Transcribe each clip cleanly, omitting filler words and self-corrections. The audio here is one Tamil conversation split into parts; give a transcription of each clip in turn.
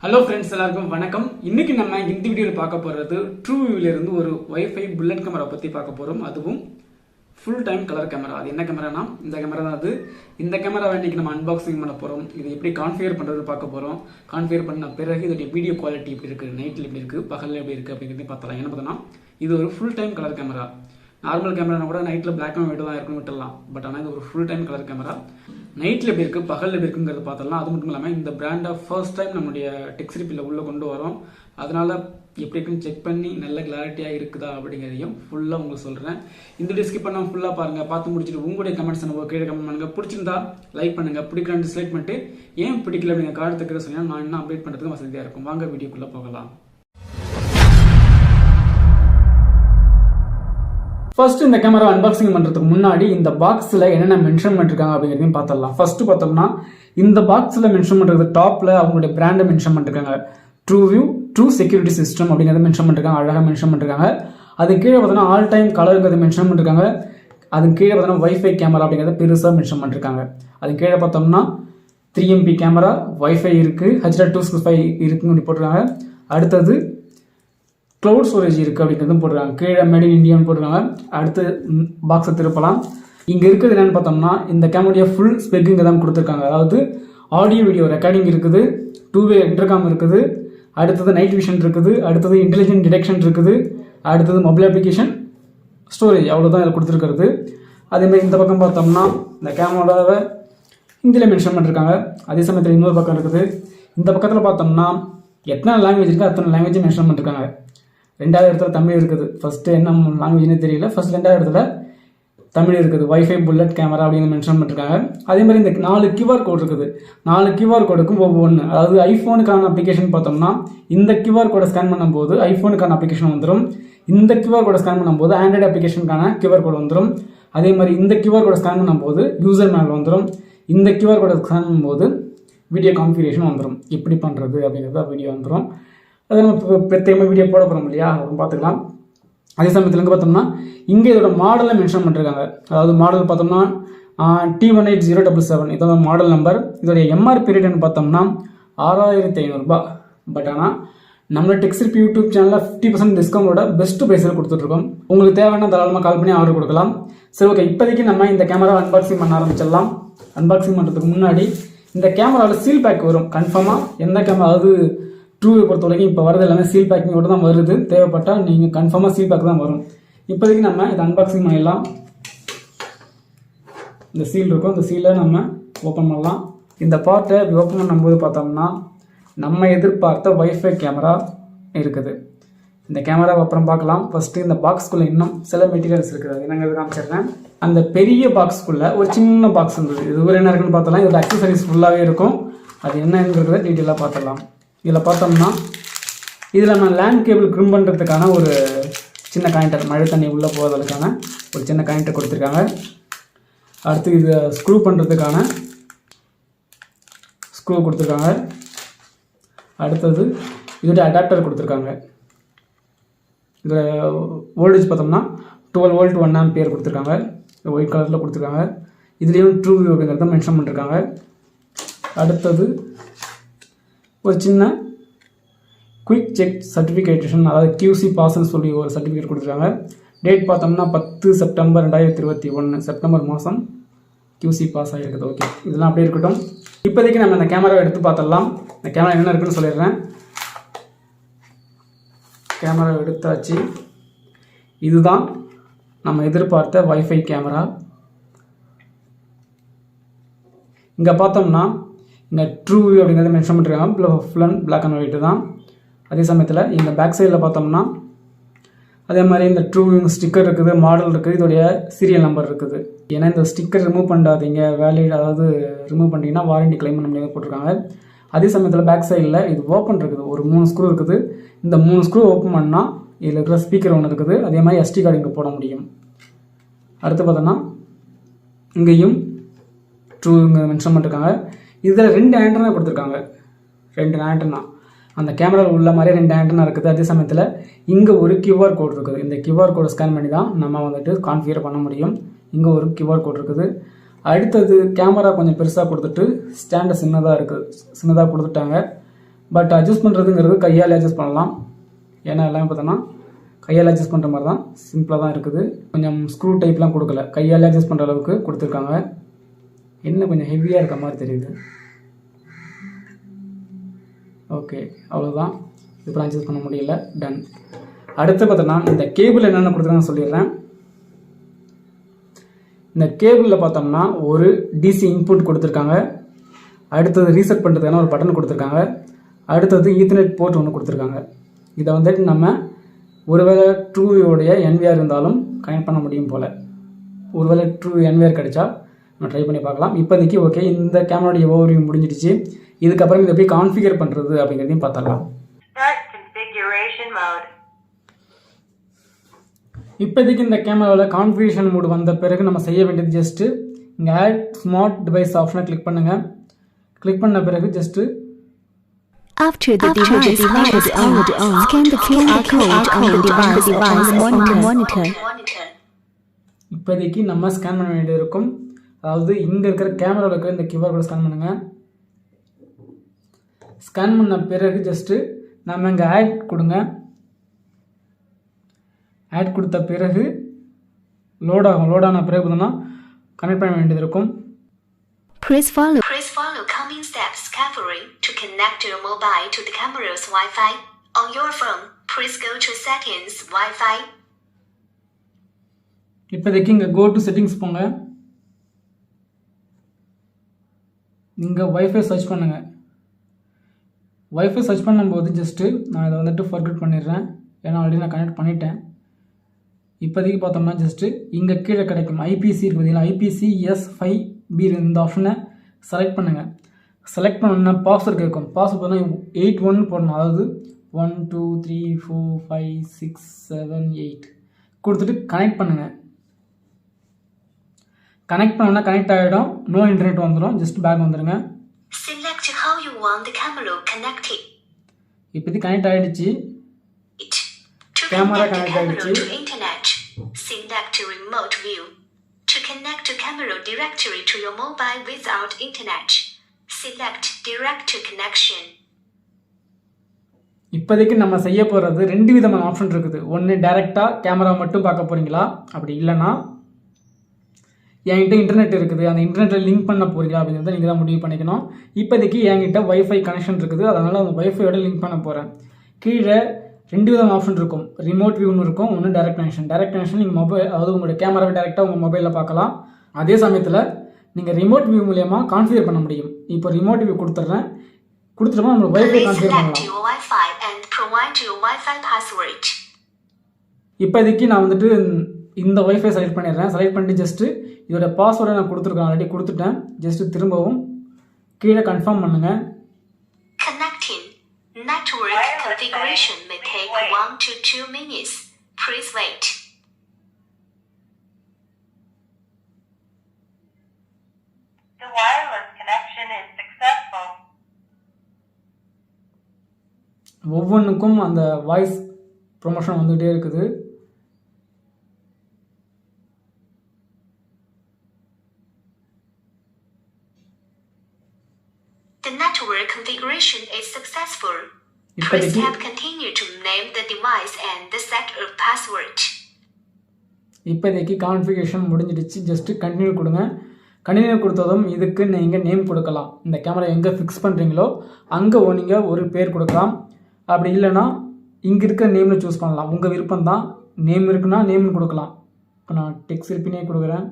ஹலோ ஃப்ரெண்ட்ஸ், எல்லாருக்கும் வணக்கம். இன்னைக்கு நம்ம இந்த வீடியோவில் பார்க்க போகிறது ட்ரூவியூல இருந்து ஒரு வைஃபை புல்லட் கேமரா பற்றி பார்க்க போகிறோம். அதுவும் ஃபுல் டைம் கலர் கேமரா. அது என்ன கேமரானா இந்த கேமரா தான். அது இந்த கேமரா இன்னைக்கு நம்ம அன்பாக்சிங் பண்ண போகிறோம். இது எப்படி கான்ஃபிகர் பண்ணுறது பார்க்க போகிறோம். கான்ஃபிகர் பண்ண பிறகு இதோடைய வீடியோ குவாலிட்டி எப்படி இருக்குது, நைட்டில் எப்படி இருக்குது, பகலில் எப்படி இருக்குது அப்படிங்கிறதையும் பார்த்தலாம். என்ன பார்த்தோன்னா இது ஒரு full time colour camera. Normal camera கூட நைட்டில் பிளாக் அண்ட் ஒயிட் தான் இருக்குன்னு விட்டுடலாம். பட் ஆனால் இது ஒரு ஃபுல் டைம் கலர் கேமரா. நைட்டில் எப்படி இருக்குது, பகலில் எப்படி இருக்குங்கிறத பார்த்தலாம். அது மட்டும் இல்லாமல் இந்த பிராண்டை ஃபர்ஸ்ட் டைம் நம்மளுடைய டெக்ஸ்ரிப்பில் உள்ளே கொண்டு வரோம். அதனால் எப்படி இருக்குன்னு செக் பண்ணி நல்ல கிளாரிட்டியாக இருக்குதா அப்படிங்கிறதையும் ஃபுல்லாக உங்களுக்கு சொல்கிறேன். இந்த வீடியோ ஸ்கிப் பண்ணாமல் ஃபுல்லாக பாருங்கள். பார்த்து முடிச்சுட்டு உங்களுடைய கமெண்ட்ஸ் நம்ம கீழே கமெண்ட் பண்ணுங்கள். பிடிச்சிருந்தா லைக் பண்ணுங்கள். பிடிக்கலான்னு டிஸ்லைக் பண்ணிட்டு ஏன் பிடிக்கல அப்படிங்கிற காரணத்துக்கு சொன்னால் நான் இன்னும் அப்டேட் பண்ணுறதுக்கு வசதியாக இருக்கும். வாங்க வீடியோக்குள்ளே போகலாம். ஃபர்ஸ்ட் இந்த கேமரா அன்பாக்சிங் பண்றதுக்கு முன்னாடி இந்த பாக்ஸ்ல என்னென்ன மென்ஷன் பண்ணிருக்காங்க அப்படிங்கிறதையும் பார்த்தலாம். ஃபர்ஸ்ட் பார்த்தோம்னா இந்த பாக்ஸ்ல மென்ஷன் பண்றது டாப்ல அவங்களுடைய பிராண்டை மென்ஷன் பண்ணிருக்காங்க. ட்ரூவியூ ட்ரூ செக்யூரிட்டி சிஸ்டம் அப்படிங்கிறத மென்ஷன் பண்ணிருக்காங்க. அழகாக மென்ஷன் பண்ணிருக்காங்க. அது கீழே பார்த்தோம்னா ஆல் டைம் கலருங்கிறத மென்ஷன் பண்ணிருக்காங்க. அது கீழே பார்த்தோம்னா வைஃபை கேமரா அப்படிங்கிறத பெருசாக மென்ஷன் பண்ணிருக்காங்க. அது கீழே பார்த்தோம்னா 3MP கேமரா, வைஃபை இருக்கு, HIKVISION இருக்குன்னு போட்டிருக்காங்க. அடுத்தது க்ளவுட் ஸ்டோரேஜ் இருக்குது அப்படிங்கிறதும் போட்டுருக்காங்க. கீழே மேட் இன் இந்தியான்னு போட்டுருக்காங்க. அடுத்து பாக்ஸை திருப்பலாம். இங்கே இருக்கிறது என்னென்னு பார்த்தோம்னா இந்த கேமராடைய ஃபுல் ஸ்பெக்கிங் தான் கொடுத்துருக்காங்க. அதாவது ஆடியோ வீடியோ ரெக்கார்டிங் இருக்குது, 2-வே இன்டர்காம் இருக்குது, அடுத்தது நைட் விஷன் இருக்குது, அடுத்தது இன்டெலிஜென்ட் டிடெக்ஷன் இருக்குது, அடுத்தது மொபைல் அப்ளிகேஷன் ஸ்டோரேஜ். அவ்வளோதான் இதில் கொடுத்துருக்கிறது. அதேமாதிரி இந்த பக்கம் பார்த்தோம்னா இந்த கேமராவை ஹிந்தியில் மென்ஷன் பண்ணிருக்காங்க. அதே சமயத்தில் இன்னொரு பக்கம் இருக்குது. இந்த பக்கத்தில் பார்த்தோம்னா எத்தனை லாங்குவேஜ் இருக்குது அத்தனை லாங்குவேஜ் மென்ஷன் பண்ணிருக்காங்க. ரெண்டாவது இடத்துல தமிழ் இருக்குது. ஃபர்ஸ்ட் என்ன லாங்குவேஜ்னே தெரியல. ஃபர்ஸ்ட் ரெண்டாவது இடத்துல தமிழ் இருக்குது. வைஃபை புல்லட் கேமரா அப்படின்னு மென்ஷன் பண்ணிருக்காங்க. அதே மாதிரி இந்த 4 QR கோட் இருக்குது. 4 QR கோடுக்கும் ஒவ்வொன்று. அதாவது ஐஃபோனுக்கான அப்ளிகேஷன் பார்த்தோம்னா இந்த QR கோடை ஸ்கேன் பண்ணும்போது ஐஃபோனுக்கான அப்ளிகேஷன் வந்துடும். இந்த QR கோடை ஸ்கேன் பண்ணும்போது ஆண்ட்ராய்டு அப்ளிகேஷனுக்கான QR கோடு வந்துடும். அதே மாதிரி இந்த QR கோடை ஸ்கேன் பண்ணும்போது யூசர் மேனுவல் வந்துடும். இந்த QR கோடை ஸ்கேன் பண்ணும்போது வீடியோ கான்ஃபிகரேஷன் வந்துடும். எப்படி பண்ணுறது அப்படிங்கிறத வீடியோ வந்துடும். அதை நம்ம பிரத்யேகமாக வீடியோ போட போகிறோம் இல்லையா, பார்த்துக்கலாம். அதே சமயத்தில் இங்கே பார்த்தோம்னா இங்கே இதோட மாடலை மென்ஷன் பண்ணிருக்காங்க. அதாவது மாடல் பார்த்தோம்னா T180777 இதோட மாடல் நம்பர். இதோடைய MRP ரேட்னு பார்த்தோம்னா 6500 ரூபாய். பட் ஆனால் நம்ம டெக்ஸ்ரிப்பி யூடியூப் சேனலில் 50% டிஸ்கவுண்டோட பெஸ்ட் ப்ரைஸில் கொடுத்துட்ருக்கோம். உங்களுக்கு தேவையான தாராளமாக கால் பண்ணி ஆர்டர் கொடுக்கலாம். சரி, ஓகே. இப்போதைக்கு நம்ம இந்த கேமரா அன்பாக்சிங் பண்ண ஆரம்பிச்சிடலாம். அன்பாக்சிங் பண்ணுறதுக்கு முன்னாடி இந்த கேமராவில் சீல் பேக் வரும் கன்ஃபார்மாக. எந்த கேமரா, அதாவது ட்ரூவை பொறுத்த வரைக்கும் இப்போ வரது எல்லாமே சீல் பேக்கிங்கோட தான் வருது. தேவைப்பட்டால் நீங்கள் கன்ஃபார்மாக சீல் பேக் தான் வரும். இப்போதைக்கு நம்ம இதை அன்பாக்சிங் பண்ணிடலாம். இந்த சீல் இருக்கும். இந்த சீலை நம்ம ஓப்பன் பண்ணலாம். இந்த பார்ட்டை ஓப்பன் பண்ணும்போது பார்த்தோம்னா நம்ம எதிர்பார்த்த வைஃபை கேமரா இருக்குது. இந்த கேமராவை அப்புறம் பார்க்கலாம். ஃபஸ்ட்டு இந்த பாக்ஸ்குள்ளே இன்னும் சில மெட்டீரியல்ஸ் இருக்குது. அது என்னங்கிறது காமிச்சிடுறேன். அந்த பெரிய பாக்ஸ்குள்ளே ஒரு சின்ன பாக்ஸ் இருந்தது. இது ஒரு என்ன இருக்குன்னு பார்த்தலாம். இதோட அக்சசரிஸ் ஃபுல்லாகவே இருக்கும். அது என்னங்கிறத டீட்டெயிலாக பார்த்துடலாம். இதில் பார்த்தோம்னா இதில் நம்ம லேண்ட் கேபிள் க்ரிம் பண்ணுறதுக்கான ஒரு சின்ன கனெக்டர், மழை தண்ணி உள்ளே போகிறதுக்கான ஒரு சின்ன கனெக்டர் கொடுத்துருக்காங்க. அடுத்து இதை ஸ்க்ரூ பண்ணுறதுக்கான ஸ்க்ரூ கொடுத்துருக்காங்க. அடுத்தது இதோடைய அடாப்டர் கொடுத்துருக்காங்க. இதில் வோல்டேஜ் பார்த்தோம்னா 12 volt 1 ஆம்பியர் கொடுத்துருக்காங்க. ஒயிட் கலரில் கொடுத்துருக்காங்க. இதுலேயும் ட்ரூவியூ அப்படிங்கிறத மென்ஷன் பண்ணிருக்காங்க. அடுத்தது ஒரு சின்ன குயிக் செக் சர்டிஃபிகேஷன், அதாவது QC பாஸ்ன்னு சொல்லி ஒரு சர்டிஃபிகேட் கொடுத்துருக்காங்க. டேட் பார்த்தோம்னா 10 செப்டம்பர் 2021 செப்டம்பர் மாதம் QC பாஸ் ஆகிருக்குது. ஓகே, இதெல்லாம் அப்படியே இருக்கட்டும். இப்போதைக்கு நம்ம இந்த கேமராவை எடுத்து பார்த்துடலாம். இந்த கேமரா என்ன இருக்குன்னு சொல்லிடுறேன். கேமரா எடுத்தாச்சு. இதுதான் நம்ம எதிர்பார்த்த வைஃபை கேமரா. இங்கே பார்த்தோம்னா இங்கே ட்ரூவியூ அப்படிங்கிறத மென்ஷன் பண்ணிருக்காங்க. Full and black and white தான். அதே சமயத்தில் இந்த பேக் சைடில் பார்த்தோம்னா அதே மாதிரி இந்த ட்ரூவியூ ஸ்டிக்கர் இருக்குது, மாடல் இருக்குது, இதோடைய சீரியல் நம்பர் இருக்குது. ஏன்னா இந்த ஸ்டிக்கர் ரிமூவ் பண்ணாதீங்க, வேலிட், அதாவது ரிமூவ் பண்ணிங்கன்னா வாரண்டி கிளைம் பண்ண முடியாது போட்டிருக்காங்க. அதே சமயத்தில் பேக் சைடில் இது ஓப்பன் இருக்குது. ஒரு 3 ஸ்க்ரூ இருக்குது. இந்த 3 ஸ்க்ரூ ஓப்பன் பண்ணால் இதில் இருக்கிற ஸ்பீக்கர் ஒன்று இருக்குது. அதே மாதிரி SD கார்டு இங்கே போட முடியும். அடுத்து பார்த்தோன்னா இங்கேயும் ட்ரூவியூ இங்கே மென்ஷன் பண்ணிருக்காங்க. இதில் 2 ஆண்டனா கொடுத்துருக்காங்க. 2 ஆண்டனா அந்த கேமராவில் உள்ள மாதிரி 2 ஆண்டனா இருக்குது. அதே சமயத்தில் இங்கே ஒரு QR கோட் இருக்குது. இந்த QR கோடை ஸ்கேன் பண்ணி தான் நம்ம வந்துட்டு கான்ஃபிகர் பண்ண முடியும். இங்கே ஒரு QR கோட் இருக்குது. அடுத்தது கேமரா கொஞ்சம் பெருசாக கொடுத்துட்டு ஸ்டாண்டை சின்னதாக கொடுத்துட்டாங்க. பட் அட்ஜஸ்ட் பண்ணுறதுங்கிறது கையால் அட்ஜஸ்ட் பண்ணலாம். ஏன்னா எல்லாமே பார்த்தோன்னா கையால் அட்ஜஸ்ட் பண்ணுற மாதிரி தான், சிம்பிளாக தான் இருக்குது. கொஞ்சம் ஸ்க்ரூ டைப்லாம் கொடுக்கல, கையால் அட்ஜஸ்ட் பண்ணுற அளவுக்கு கொடுத்துருக்காங்க. என்ன கொஞ்சம் ஹெவியாக இருக்க மாதிரி தெரியுது. ஓகே, அவ்வளோதான். இப்போ அட்ஜஸ்ட் பண்ண முடியல, டன். அடுத்து பார்த்தோன்னா இந்த கேபிள் என்னென்ன கொடுத்துருக்காங்கன்னு சொல்லிடுறேன். இந்த கேபிளில் பார்த்தோம்னா ஒரு டிசி இன்புட் கொடுத்துருக்காங்க. அடுத்தது ரீசெட் பண்ணுறதுக்கான ஒரு பட்டன் கொடுத்துருக்காங்க. அடுத்தது ஈத்தர்நெட் போர்ட் ஒன்று கொடுத்துருக்காங்க. இதை வந்துட்டு நம்ம ஒருவேளை ட்ரூவியோடைய என்விஆர் இருந்தாலும் கனெக்ட் பண்ண முடியும் போல். ஒருவேளை ட்ரூ என்விஆர் கிடைச்சா நம்ம ட்ரை பண்ணி பார்க்கலாம். இப்போதைக்கு ஓகே, இந்த கேமராவுடைய ஓவர்வியூ முடிஞ்சிடுச்சு. இதுக்கப்புறம் இதை எப்படி கான்ஃபிகர் பண்ணுறது அப்படிங்கிறதையும் பார்த்துடலாம். இப்போதைக்கு இந்த கேமராவில் கான்ஃபிகரேஷன் மோடு வந்த பிறகு நம்ம செய்ய வேண்டியது ஜஸ்ட்டு இங்கே ஆட் ஸ்மார்ட் டிவைஸ் ஆப்ஷனை கிளிக் பண்ணுங்கள். கிளிக் பண்ண பிறகு just After the device is on, scan the QR code on the device monitor. இப்போதைக்கு நம்ம ஸ்கேன் பண்ண வேண்டியது இருக்கும். அதாவது இங்கே இருக்கிற கேமராவில் இருக்கிற இந்த QR கோட் ஸ்கேன் பண்ணுங்கள். ஸ்கேன் பண்ண பிறகு ஜஸ்ட்டு நம்ம இங்கே ஆட் கொடுங்க. ஆட் கொடுத்த பிறகு லோட் ஆகும். லோட் ஆன பிறகு பார்த்தோம்னா கனெக்ட் பண்ண வேண்டியது இருக்கும். Please follow coming steps carefully to connect your mobile to the camera's Wi-Fi. On your phone, please go to settings Wi-Fi. இப்போதைக்கு இங்கே கோ டு செட்டிங்ஸ் போங்க. இங்கே வைஃபை சர்ச் பண்ணுங்க. வைஃபை சர்ச் பண்ணும்போது ஜஸ்ட்டு நான் இதை வந்துட்டு ஃபர்கெட் பண்ணிடுறேன், ஏன்னா ஆல்ரெடி நான் கனெக்ட் பண்ணிட்டேன். இப்போதைக்கு பார்த்தோம்னா ஜஸ்ட்டு இங்கே கீழே கிடைக்கும் ஐபிசி இருக்குது பார்த்தீங்களா, ஐபிசி S5B இந்த ஆப்ஷனை செலக்ட் பண்ணுங்கள். செலக்ட் பண்ணோன்னா பாஸ்வேர்டு கேட்கும். பாஸ்வேர்டு பார்த்தா 81 போடணும். அதாவது 1 2 3 4 5 6 7 8 கொடுத்துட்டு கனெக்ட் பண்ணுங்கள். கனெக்ட் பண்ணோன்னா கனெக்ட் ஆகிடும். நோ இன்டர்நெட் வந்துடும். ஜஸ்ட் பேக் வந்துடுங்க. Select how you want the camera connected. இப்போதைக்கு கனெக்ட் ஆகிடுச்சு. கேமரா கனெக்ட் ஆகிடுச்சு. Select remote view. To connect the camera directly to your mobile without internet, select direct connection. இப்போதைக்கு நம்ம செய்ய போகிறது 2 விதமான ஆப்ஷன் இருக்குது. ஒன்று டைரெக்டாக கேமரா மட்டும் பார்க்க போகிறீங்களா, அப்படி இல்லைன்னா என்கிட்ட இன்டர்நெட் இருக்குது, அந்த இன்டர்நெட்டில் லிங்க் பண்ண போகிறீங்களா அப்படிங்கிறத நீங்கள் தான் முடிவு பண்ணிக்கணும். இப்போதைக்கு என்கிட்ட வைஃபை கனெக்ஷன் இருக்குது, அதனால் அந்த வைஃபையோட லிங்க் பண்ண போகிறேன். கீழே 2 விதமான ஆப்ஷன் இருக்கும். ரிமோட் வியூன்னு இருக்கும், ஒன்று டைரக்ட் கனெக்ஷன். டைரக்ட் கனெக்ஷன் நீங்கள் மொபைல், அதாவது உங்களோட கேமராவை டேரெக்டாக உங்கள் மொபைலில் பார்க்கலாம். அதே சமயத்தில் நீங்கள் ரிமோட் வியூ மூலமா கான்ஃபிகர் பண்ண முடியும். இப்போ ரிமோட் வியூ கொடுத்துட்றேன். கொடுத்துட்டோம்னா நம்ம வைஃபை கான்ஃபிகர் பண்ணலாம். இப்போதைக்கு நான் வந்துட்டு இந்த வைஃபை செலக்ட் பண்ணிடுறேன். செலக்ட் பண்ணிட்டு ஜஸ்ட்டு இதோட பாஸ்வேர்டை நான் கொடுத்துருக்கேன், ஆல்ரெடி கொடுத்துட்டேன். ஜஸ்ட்டு திரும்பவும் கீழே கன்ஃபார்ம் பண்ணுங்கள். Network configuration may take 1 to 2 minutes. Please wait. The wireless connection is successful. ஒவ்வொன்றுக்கும் அந்த வாய்ஸ் ப்ரொமோஷன் வந்துகிட்டே இருக்குது. The network configuration is successful. Please tap continue to name the device and the set a password. இப்போதைக்கு கான்ஃபிகரேஷன் முடிஞ்சிடுச்சு. ஜஸ்ட்டு கண்டினியூ கொடுங்க. கண்டினியூ கொடுத்ததும் இதுக்கு நீங்கள் நேம் கொடுக்கலாம். இந்த கேமரா எங்கே ஃபிக்ஸ் பண்ணுறீங்களோ அங்கே நீங்கள் ஒரு பேர் கொடுக்கலாம். அப்படி இல்லைன்னா இங்கே இருக்கிற நேமில் சூஸ் பண்ணலாம். உங்கள் விருப்பம் தான். நேம் இருக்குன்னா நேம்னு கொடுக்கலாம். இப்போ நான் டெக்ஸ்இர்பினே கொடுக்குறேன்.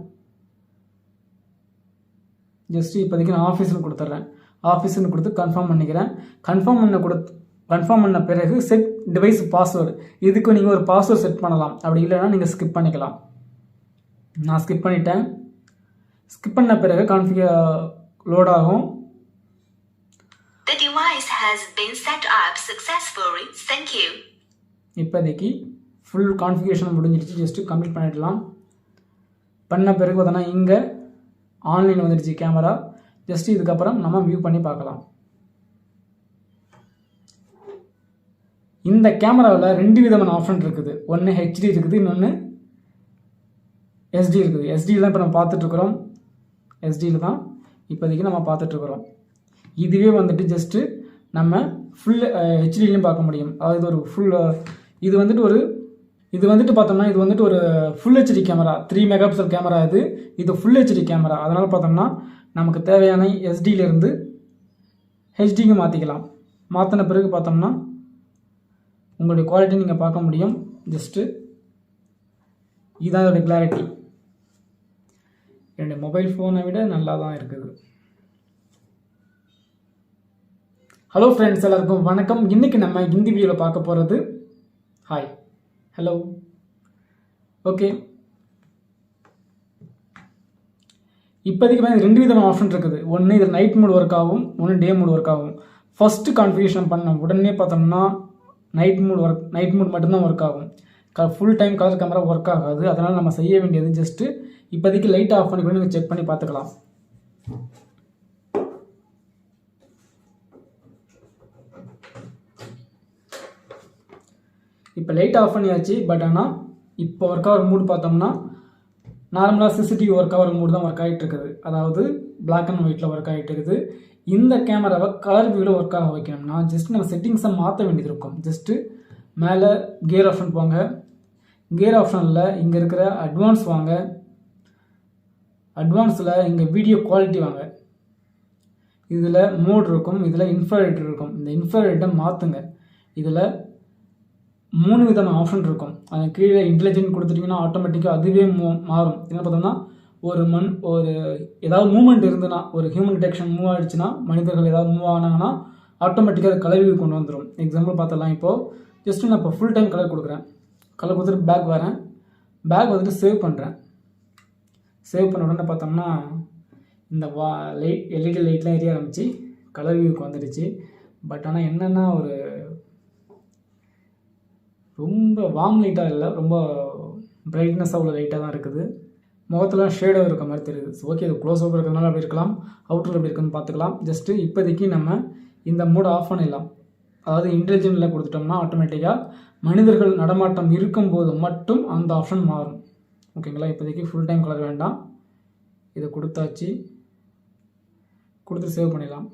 ஜஸ்ட்டு இப்போதைக்கு நான் ஆஃபீஸ்னு கொடுத்துட்றேன். ஆஃபீஸ்னு கொடுத்து கன்ஃபார்ம் பண்ணிக்கிறேன். கன்ஃபார்ம் பண்ண பிறகு செட் டிவைஸ் பாஸ்வேர்டு, இதுக்கு நீங்கள் ஒரு பாஸ்வேர்டு செட் பண்ணலாம். அப்படி இல்லைன்னா நீங்கள் ஸ்கிப் பண்ணிக்கலாம். நான் ஸ்கிப் பண்ணிட்டேன். ஸ்கிப் பண்ண பிறகு கான்ஃபிகர் லோட் ஆகும். The device has been set up successfully. Thank you. இப்போதைக்கு ஃபுல் கான்ஃபிகரேஷன் முடிஞ்சிடுச்சு. ஜஸ்ட்டு கம்ப்ளீட் பண்ணிடலாம். பண்ண பிறகு பார்த்தோன்னா இங்கே ஆன்லைன் வந்துடுச்சு கேமரா. ஜஸ்ட் இதுக்கப்புறம் நம்ம வியூ பண்ணி பார்க்கலாம். இந்த கேமராவில் 2 விதமான ஆப்ஷன் இருக்குது. ஒன்று HD இருக்குது, இன்னொன்று SD இருக்குது. SD தான் இப்போ நம்ம பார்த்துட்ருக்குறோம். SDயில் தான் இப்போதைக்கு நம்ம பார்த்துட்ருக்குறோம். இதுவே வந்துட்டு ஜஸ்ட்டு நம்ம ஃபுல் ஹெச்டிலையும் பார்க்க முடியும். அதாவது ஒரு ஃபுல் இது வந்துட்டு பார்த்தோம்னா இது வந்துட்டு ஒரு full HD camera, 3 mega pixel camera. இது ஃபுல் ஹெச்டி கேமரா. அதனால் பார்த்தோம்னா நமக்கு தேவையான எஸ்டியிலேருந்து ஹெச்டிக்கு மாற்றிக்கலாம். மாற்றின பிறகு பார்த்தோம்னா உங்களுடைய குவாலிட்டி நீங்கள் பார்க்க முடியும். ஜஸ்ட்டு இதுதான் இதோடைய கிளாரிட்டி. என்னுடைய மொபைல் ஃபோனை விட நல்லா தான் இருக்குது. ஹலோ ஃப்ரெண்ட்ஸ், எல்லாருக்கும் வணக்கம். இன்றைக்கி நம்ம இந்த வீடியோவில் பார்க்க போகிறது ஹாய் ஹலோ ஓகே. இப்போதைக்கு வந்து 2 விதமான ஆப்ஷன் இருக்குது. ஒன்று இது நைட் மோட் ஒர்க் ஆகும், ஒன்று டே மோட் ஒர்க் ஆகும். ஃபஸ்ட்டு கான்ஃபிகரேஷன் பண்ண உடனே பார்த்தோம்னா நைட் மோட் மட்டும்தான் ஒர்க் ஆகும். Full time colour camera work ஆகாது. அதனால் நம்ம செய்ய வேண்டியது ஜஸ்ட்டு இப்போதைக்கு லைட் ஆஃப் பண்ணி கூட நீங்கள் செக் பண்ணி பார்த்துக்கலாம். இப்போ லைட் ஆஃப் பண்ணியாச்சு. பட் ஆனால் இப்போ ஒர்க் ஆகிற மூடு பார்த்தோம்னா நார்மலாக சிசிடிவி ஒர்க் ஆகிற மூடு தான் ஒர்க் ஆகிட்டு இருக்குது. அதாவது பிளாக் அண்ட் ஒயிட்டில் ஒர்க் ஆகிட்டு இருக்குது. இந்த கேமராவை கலர் வியூவில் ஒர்க் ஆக வைக்கணும்னா ஜஸ்ட் நம்ம செட்டிங்ஸை மாற்ற வேண்டியது இருக்கும். ஜஸ்ட்டு மேலே கியர் ஆப்ஷன் போங்க. கியர் ஆப்ஷனில் இங்கே இருக்கிற அட்வான்ஸ் வாங்க. அட்வான்ஸில் இங்கே வீடியோ குவாலிட்டி வாங்க. இதில் மோட் இருக்கும், இதில் இன்ஃப்ராரெட் இருக்கும். இந்த இன்ஃப்ராரெட்டை மாற்றுங்க. இதில் 3 விதமான ஆப்ஷன் இருக்கும். அது கீழே இன்டெலிஜென்ட் கொடுத்துட்டிங்கன்னா ஆட்டோமேட்டிக்காக அதுவே மாறும். என்ன பார்த்தோம்னா ஒரு ஏதாவது மூவ்மெண்ட் இருந்துன்னா, ஒரு ஹியூமன் டிடெக்ஷன் மூவ் ஆகிடுச்சுன்னா, மனிதர்கள் ஏதாவது மூவ் ஆனாங்கன்னா ஆட்டோமேட்டிக்காக அது கலர் வியூ கொண்டு வந்துடும். எக்ஸாம்பிள் பார்த்தலாம். இப்போது ஜஸ்ட்டு நான் இப்போ ஃபுல் டைம் கலர் கொடுக்குறேன். கலர் கொடுத்துட்டு பேக் வரேன். பேக் வந்துட்டு சேவ் பண்ணுறேன். சேவ் பண்ண உடனே பார்த்தோம்னா இந்த எல்இடி லைட்லாம் எரிய ஆரம்பிச்சு கலர் வியூக்கு வந்துடுச்சு. பட் ஆனால் என்னென்னா ஒரு ரொம்ப வார்ம் லைட்டாக இல்லை, ரொம்ப பிரைட்னஸாக உள்ள லைட்டாக தான் இருக்குது. முகத்தில் ஷேடாக இருக்க மாதிரி தெரியுது. ஓகே, இது க்ளோஸ் ஓவர் இருக்கிறதுனால அப்படி இருக்கலாம், அவுட்டரில் எப்படி இருக்குன்னு பார்த்துக்கலாம். ஜஸ்ட்டு இப்போதைக்கு நம்ம இந்த மோட் ஆஃப் பண்ணிடலாம். அதாவது இன்டெலிஜென்ட்டில் கொடுத்துட்டோம்னா ஆட்டோமேட்டிக்காக மனிதர்கள் நடமாட்டம் இருக்கும்போது மட்டும் அந்த ஆப்ஷன் மாறும். ஓகேங்களா? இப்போதைக்கு ஃபுல் டைம் கலர் வேண்டாம். இதை கொடுத்து சேவ் பண்ணிடலாம்.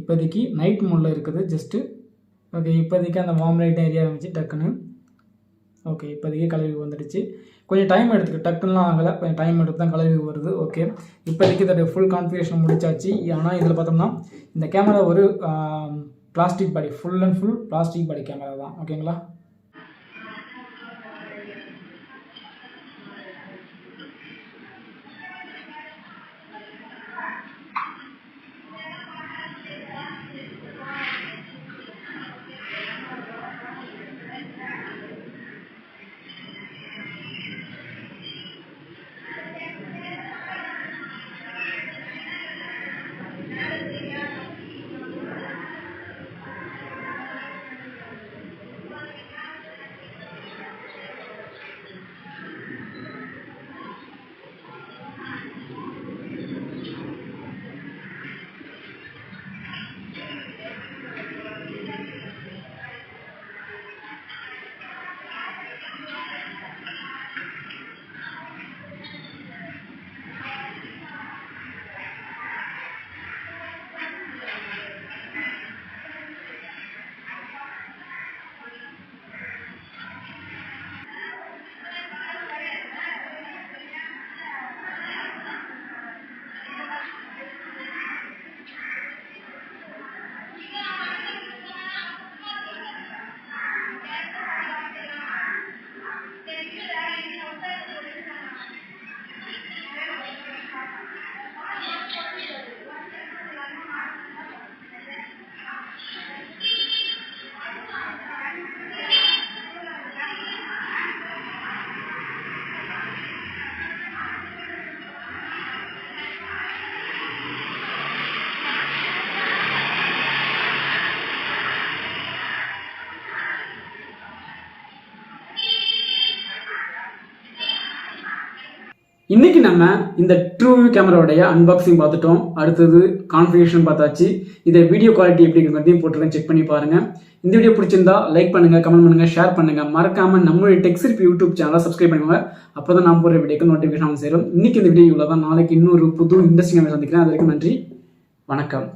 இப்போதைக்கு நைட் மோடில் இருக்குது. ஜஸ்ட்டு ஓகே, இப்போதைக்கு அந்த வார்ம் லைட் ஏரியா ஆரம்பிச்சு டக்குன்னு ஓகே. இப்போதைக்கு கலர் வியூ வந்துடுச்சு. கொஞ்சம் டைம் எடுத்துக்கு, டக்குன்னுலாம் ஆகலை, கொஞ்சம் டைம் எடுத்து தான் கலர் வியூ வருது. ஓகே, இப்போதைக்கு இதோட ஃபுல் கான்ஃபிகரேஷன் முடிச்சாச்சு. ஆனால் இதில் பார்த்தோம்னா இந்த கேமரா ஒரு plastic body, full and full plastic body camera தான். ஓகேங்களா? இன்னைக்கு நம்ம இந்த ட்ரூவியூ கேமராவுடைய அன்பாக்சிங் பார்த்துட்டோம். அடுத்தது கான்ஃபிகரேஷன் பார்த்தாச்சு. இதை வீடியோ குவாலிட்டி எப்படி இருக்கிறதையும் போட்டுருக்கேன், செக் பண்ணி பாருங்க. இந்த வீடியோ பிடிச்சிருந்தா லைக் பண்ணுங்க, கமெண்ட் பண்ணுங்க, ஷேர் பண்ணுங்க. மறக்காம நம்மளுடைய டெக்ஸ்இர்பி யூடியூப் சேனலை சப்ஸ்கிரைப் பண்ணுங்க. அப்பதான் நான் போடுற வீடியோக்கு நோட்டிஃபிகேஷன் சேரும். இன்னைக்கு இந்த வீடியோ இவ்வளவுதான். நாளைக்கு இன்னொரு புது இன்ட்ரெஸ்டிங்காக சந்திக்கிறேன். அது வரைக்கும் நன்றி, வணக்கம்.